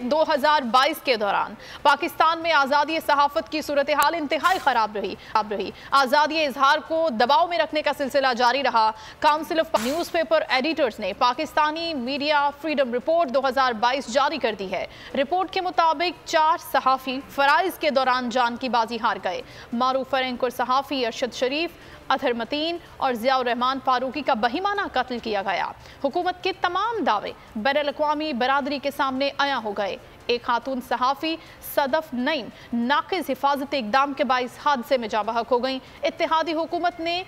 2022 के दौरान पाकिस्तान में आज़ादी सहाफ़त की सूरत हाल इंतहाई ख़राब रही। आज़ादी इजहार को दबाव में रखने का सिलसिला जारी रहा। काउंसिल ऑफ न्यूज़पेपर एडिटर्स ने पाकिस्तानी मीडिया फ्रीडम रिपोर्ट 2022 जारी कर दी है। रिपोर्ट के मुताबिक 4 सहाफ़ी फ़राइज़ के दौरान जान की बाजी हार गए। मारूफ एंकर सहाफ़ी अरशद शरीफ, अतहर मतीन और ज़ियाउर रहमान फारूकी का बहिमाना कत्ल किया गया। हुकूमत के तमाम दावे बैनुल-अक़वामी बरादरी के सामने आया हो गए। एक खातून सहाफ़ी सदफ नईम नाक़िज़ हिफाजत इक़दाम के बाइस हादसे में जाँ बहक हो गई। इत्तेहादी हुकूमत ने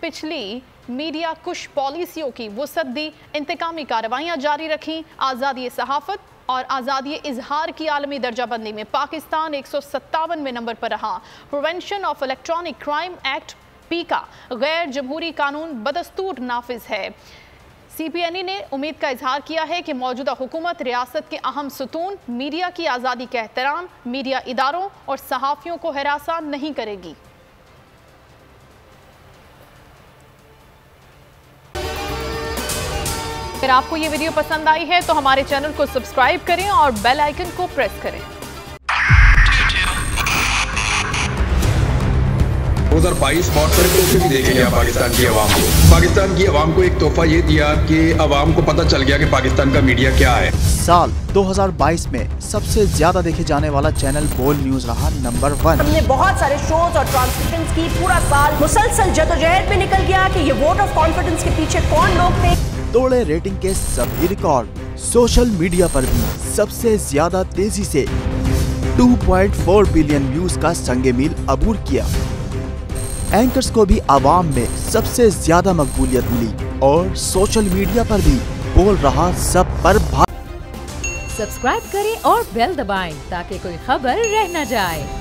पिछली मीडिया कुश पॉलिसियों की वुसअत दी, इंतकामी कार्रवाइयाँ जारी रखीं। आज़ादी सहाफ़त और आज़ादी इजहार की आलमी दर्जाबंदी में पाकिस्तान 157वें नंबर पर रहा। Prevention of electronic crime act पीका गैर जमहूरी कानून बदस्तूर नाफिज है। CPNE ने उम्मीद का इजहार किया है कि मौजूदा हुकूमत रियासत के अहम सुतून मीडिया की आज़ादी का एहतराम, मीडिया इदारों और सहाफ़ियों को हरासा नहीं करेगी। अगर आपको ये वीडियो पसंद आई है तो हमारे चैनल को सब्सक्राइब करें और बेल आइकन को प्रेस करें। 2022 बहुत सारे तोहफे भी देखे गया पाकिस्तान की आवाम को। पाकिस्तान की आवाम को एक तोहफा ये दिया कि आवाम को पता चल गया कि पाकिस्तान का मीडिया क्या है। साल 2022 में सबसे ज्यादा देखे जाने वाला चैनल बोल न्यूज रहा नंबर 1। हमने बहुत सारे शोज और ट्रांसमिशंस की। पूरा साल मुसलसल जदोजहद में निकल गया कि ये वोट ऑफ कॉन्फिडेंस के पीछे कौन लोग थे। तोड़े रेटिंग के सभी रिकॉर्ड। सोशल मीडिया पर भी सबसे ज्यादा तेजी से 2.4 बिलियन व्यूज का संगे मील अबूर किया। एंकर्स को भी आवाम में सबसे ज्यादा मकबूलियत मिली और सोशल मीडिया पर भी बोल रहा सब पर सब्सक्राइब करें और बेल दबाएं ताकि कोई खबर रह न जाए।